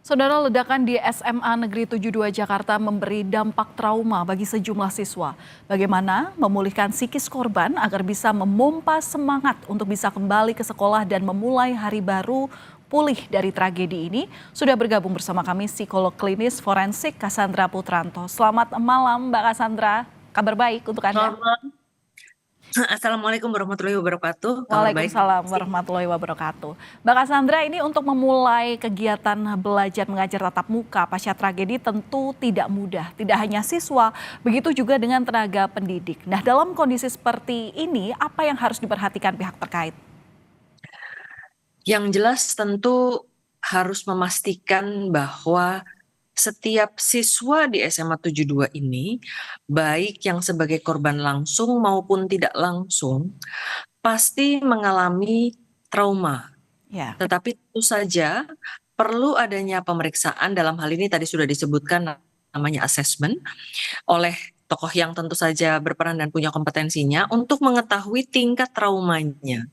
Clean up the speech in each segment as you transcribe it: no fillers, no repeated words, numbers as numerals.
Saudara, ledakan di SMA Negeri 72 Jakarta memberi dampak trauma bagi sejumlah siswa. Bagaimana memulihkan psikis korban agar bisa memompa semangat untuk bisa kembali ke sekolah dan memulai hari baru pulih dari tragedi ini? Sudah bergabung bersama kami psikolog klinis forensik Cassandra Putranto. Selamat malam Mbak Cassandra, kabar baik untuk Anda? Selamat malam. Assalamualaikum warahmatullahi wabarakatuh. Kabar baik. Waalaikumsalam warahmatullahi wabarakatuh. Mbak Cassandra, ini untuk memulai kegiatan belajar mengajar tatap muka pasca tragedi tentu tidak mudah. Tidak hanya siswa, begitu juga dengan tenaga pendidik. Nah, dalam kondisi seperti ini, apa yang harus diperhatikan pihak terkait? Yang jelas tentu harus memastikan bahwa setiap siswa di SMA 72 ini, baik yang sebagai korban langsung maupun tidak langsung, pasti mengalami trauma. Ya, Tetapi tentu saja perlu adanya pemeriksaan, dalam hal ini tadi sudah disebutkan namanya assessment, oleh tokoh yang tentu saja berperan dan punya kompetensinya untuk mengetahui tingkat traumanya.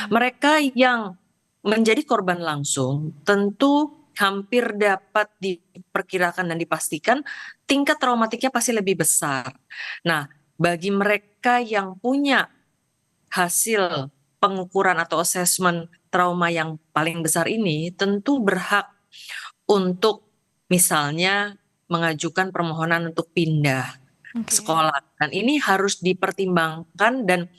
Mereka yang menjadi korban langsung tentu hampir dapat diperkirakan dan dipastikan tingkat traumatiknya pasti lebih besar. Nah, bagi mereka yang punya hasil pengukuran atau asesmen trauma yang paling besar ini tentu berhak untuk misalnya mengajukan permohonan untuk pindah oke. sekolah. Dan ini harus dipertimbangkan dan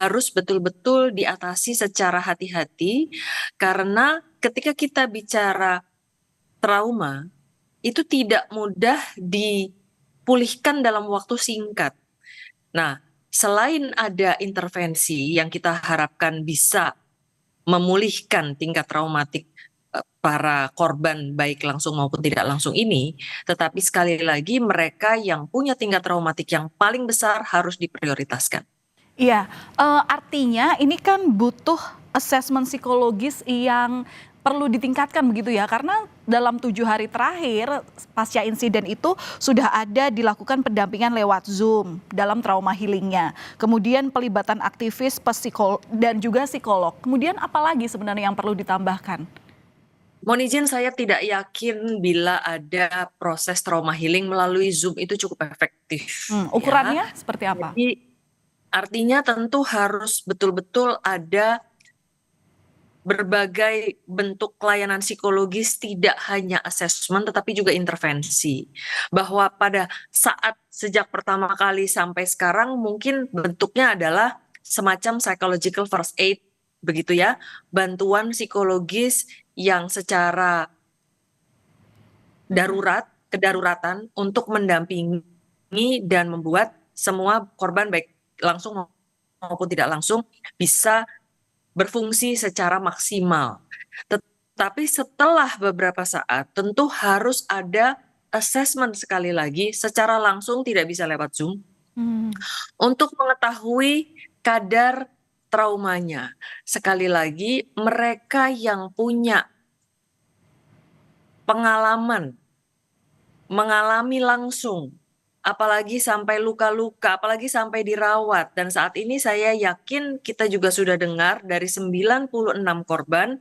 harus betul-betul diatasi secara hati-hati karena ketika kita bicara trauma itu tidak mudah dipulihkan dalam waktu singkat. Nah, selain ada intervensi yang kita harapkan bisa memulihkan tingkat traumatik para korban baik langsung maupun tidak langsung ini, tetapi sekali lagi mereka yang punya tingkat traumatik yang paling besar harus diprioritaskan. Iya, artinya ini kan butuh asesmen psikologis yang perlu ditingkatkan begitu ya, karena dalam 7 hari terakhir pasca insiden itu sudah ada dilakukan pendampingan lewat Zoom dalam trauma healingnya. Kemudian pelibatan aktivis dan juga psikolog. Kemudian apalagi sebenarnya yang perlu ditambahkan? Mohon izin saya tidak yakin bila ada proses trauma healing melalui Zoom itu cukup efektif ya. Ukurannya seperti apa? Jadi artinya tentu harus betul-betul ada berbagai bentuk layanan psikologis, tidak hanya asesmen tetapi juga intervensi. Bahwa pada saat sejak pertama kali sampai sekarang mungkin bentuknya adalah semacam psychological first aid begitu ya, bantuan psikologis yang secara darurat, kedaruratan untuk mendampingi dan membuat semua korban baik langsung maupun tidak langsung bisa berfungsi secara maksimal. Tetapi setelah beberapa saat tentu harus ada assessment sekali lagi secara langsung tidak bisa lewat Zoom Hmm, untuk mengetahui kadar traumanya. Sekali lagi mereka yang punya pengalaman mengalami langsung, apalagi sampai luka-luka, apalagi sampai dirawat. Dan saat ini saya yakin kita juga sudah dengar dari 96 korban,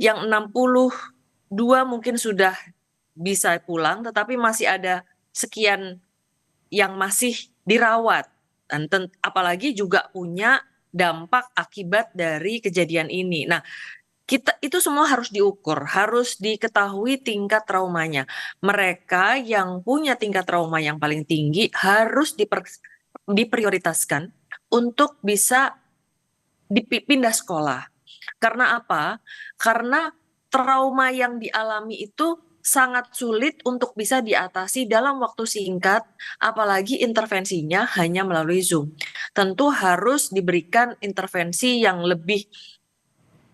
yang 62 mungkin sudah bisa pulang, tetapi masih ada sekian yang masih dirawat. Dan apalagi juga punya dampak akibat dari kejadian ini. Nah, kita itu semua harus diukur, harus diketahui tingkat traumanya. Mereka yang punya tingkat trauma yang paling tinggi harus diprioritaskan untuk bisa dipindah sekolah. Karena apa? Karena trauma yang dialami itu sangat sulit untuk bisa diatasi dalam waktu singkat, apalagi intervensinya hanya melalui Zoom. Tentu harus diberikan intervensi yang lebih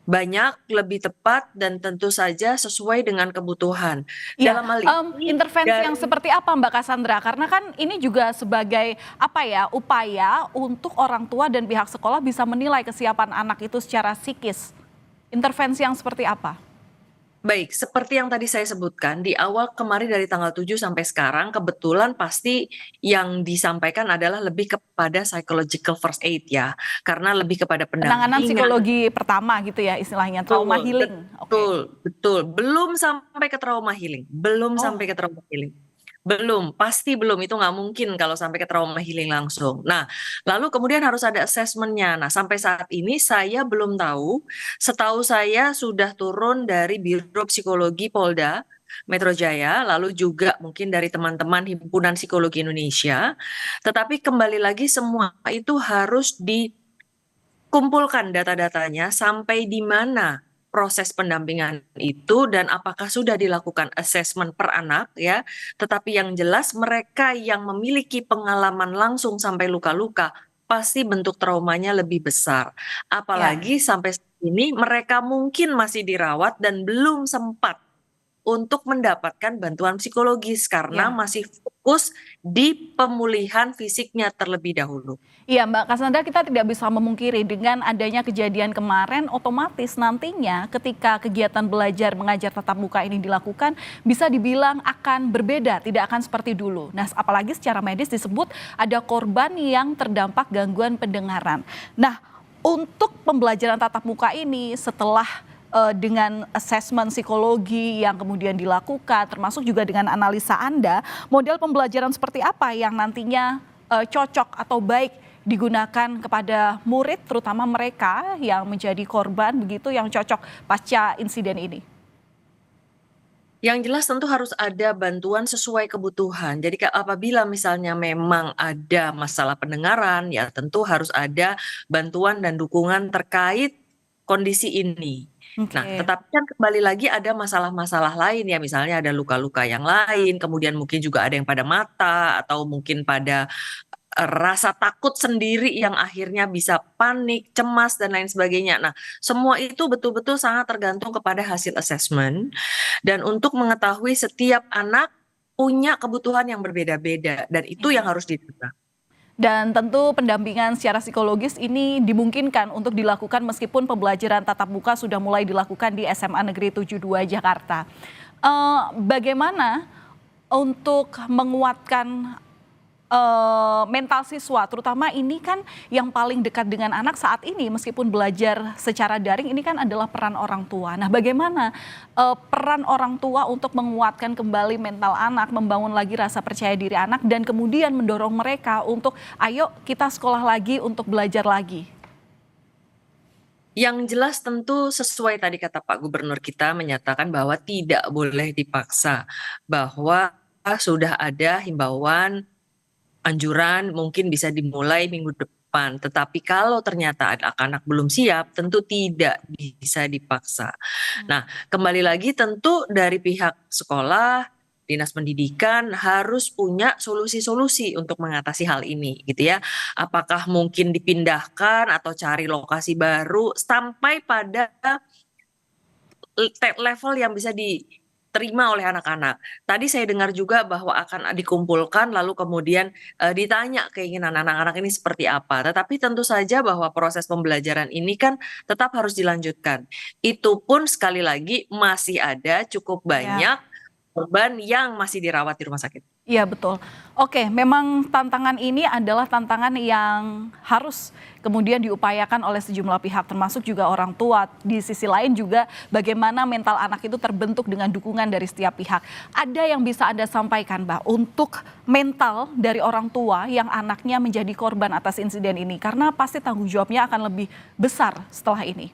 banyak, lebih tepat, dan tentu saja sesuai dengan kebutuhan. Iya, Dalam hal ini, intervensi yang dari seperti apa Mbak Cassandra? Karena kan ini juga sebagai apa ya, upaya untuk orang tua dan pihak sekolah bisa menilai kesiapan anak itu secara psikis. Intervensi yang seperti apa? Baik, seperti yang tadi saya sebutkan di awal kemarin dari tanggal 7 sampai sekarang, kebetulan pasti yang disampaikan adalah lebih kepada psychological first aid ya, karena lebih kepada Penanganan pendampingan. psikologi pertama gitu ya istilahnya, trauma Betul, healing. Oke. betul, betul. Belum sampai ke trauma healing, belum sampai Oh, ke trauma healing. Belum, pasti belum. Itu nggak mungkin kalau sampai ke trauma healing langsung. Nah, lalu kemudian harus ada asesmennya. Nah, sampai saat ini saya belum tahu. Setahu saya sudah turun dari Biro Psikologi Polda Metro Jaya, lalu juga mungkin dari teman-teman Himpunan Psikologi Indonesia. Tetapi kembali lagi semua itu harus kumpulkan data-datanya sampai di mana proses pendampingan itu dan apakah sudah dilakukan asesmen per anak ya. Tetapi yang jelas mereka yang memiliki pengalaman langsung sampai luka-luka pasti bentuk traumanya lebih besar. ya. Apalagi sampai saat ini mereka mungkin masih dirawat dan belum sempat untuk mendapatkan bantuan psikologis karena Ya. masih fokus di pemulihan fisiknya terlebih dahulu. Iya Mbak Cassandra, kita tidak bisa memungkiri dengan adanya kejadian kemarin, otomatis nantinya ketika kegiatan belajar mengajar tatap muka ini dilakukan, bisa dibilang akan berbeda, tidak akan seperti dulu. Nah, apalagi secara medis disebut ada korban yang terdampak gangguan pendengaran. Nah, untuk pembelajaran tatap muka ini setelah dengan asesmen psikologi yang kemudian dilakukan, termasuk juga dengan analisa Anda, model pembelajaran seperti apa yang nantinya cocok atau baik digunakan kepada murid, terutama mereka yang menjadi korban begitu, yang cocok pasca insiden ini? Yang jelas tentu harus ada bantuan sesuai kebutuhan. Jadi apabila misalnya memang ada masalah pendengaran, ya tentu harus ada bantuan dan dukungan terkait kondisi ini. Nah, Oke. tetapi kan kembali lagi ada masalah-masalah lain ya, misalnya ada luka-luka yang lain, kemudian mungkin juga ada yang pada mata atau mungkin pada rasa takut sendiri yang akhirnya bisa panik, cemas, dan lain sebagainya. Nah, semua itu betul-betul sangat tergantung kepada hasil asesmen. Dan untuk mengetahui setiap anak punya kebutuhan yang berbeda-beda, dan itu yang Ya. harus diterima. Dan tentu pendampingan secara psikologis ini dimungkinkan untuk dilakukan meskipun pembelajaran tatap muka sudah mulai dilakukan di SMA Negeri 72 Jakarta. Bagaimana untuk menguatkan mental siswa, terutama ini kan yang paling dekat dengan anak saat ini meskipun belajar secara daring, ini kan adalah peran orang tua. Nah, bagaimana peran orang tua untuk menguatkan kembali mental anak, membangun lagi rasa percaya diri anak, dan kemudian mendorong mereka untuk ayo kita sekolah lagi untuk belajar lagi. Yang jelas tentu sesuai tadi kata Pak Gubernur kita menyatakan bahwa tidak boleh dipaksa, bahwa sudah ada himbauan anjuran mungkin bisa dimulai minggu depan. Tetapi kalau ternyata anak-anak belum siap, tentu tidak bisa dipaksa. Nah, kembali lagi tentu dari pihak sekolah, Dinas Pendidikan harus punya solusi-solusi untuk mengatasi hal ini, gitu ya. Apakah mungkin dipindahkan atau cari lokasi baru sampai pada level yang bisa diterima oleh anak-anak. Tadi saya dengar juga bahwa akan dikumpulkan lalu kemudian ditanya keinginan anak-anak ini seperti apa. Tetapi tentu saja bahwa proses pembelajaran ini kan tetap harus dilanjutkan. Itu pun sekali lagi masih ada cukup Ya. banyak korban yang masih dirawat di rumah sakit. Iya betul. Oke, memang tantangan ini adalah tantangan yang harus kemudian diupayakan oleh sejumlah pihak, termasuk juga orang tua. Di sisi lain juga bagaimana mental anak itu terbentuk dengan dukungan dari setiap pihak. Ada yang bisa Anda sampaikan, Mbak, untuk mental dari orang tua yang anaknya menjadi korban atas insiden ini? Karena pasti tanggung jawabnya akan lebih besar setelah ini.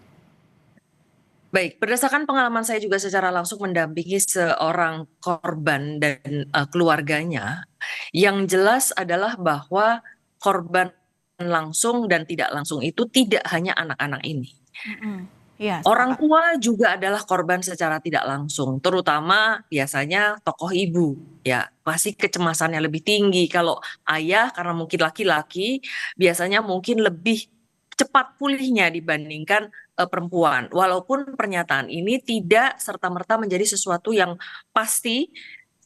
Baik, berdasarkan pengalaman saya juga secara langsung mendampingi seorang korban dan keluarganya, yang jelas adalah bahwa korban langsung dan tidak langsung itu tidak hanya anak-anak ini. Mm-mm. Iya, Orang sepakat. tua juga adalah korban secara tidak langsung, terutama biasanya tokoh ibu, ya pasti kecemasannya lebih tinggi. Kalau ayah karena mungkin laki-laki, biasanya mungkin lebih cepat pulihnya dibandingkan perempuan. Walaupun pernyataan ini tidak serta-merta menjadi sesuatu yang pasti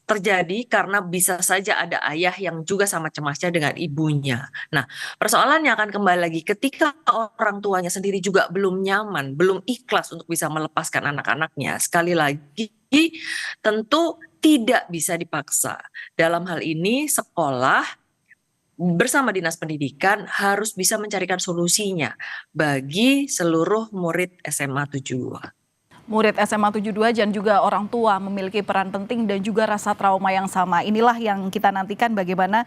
terjadi karena bisa saja ada ayah yang juga sama cemasnya dengan ibunya. Nah, persoalannya akan kembali lagi ketika orang tuanya sendiri juga belum nyaman, belum ikhlas untuk bisa melepaskan anak-anaknya. Sekali lagi, tentu tidak bisa dipaksa. Dalam hal ini, sekolah bersama Dinas Pendidikan harus bisa mencarikan solusinya bagi seluruh murid SMA 72. Murid SMA 72 dan juga orang tua memiliki peran penting dan juga rasa trauma yang sama. Inilah yang kita nantikan bagaimana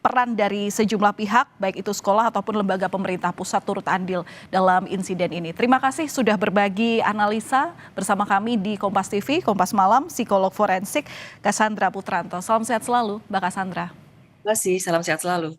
peran dari sejumlah pihak, baik itu sekolah ataupun lembaga pemerintah pusat turut andil dalam insiden ini. Terima kasih sudah berbagi analisa bersama kami di Kompas TV, Kompas Malam, psikolog forensik Cassandra Putranto. Salam sehat selalu, Mbak Cassandra. Terima kasih, salam sehat selalu.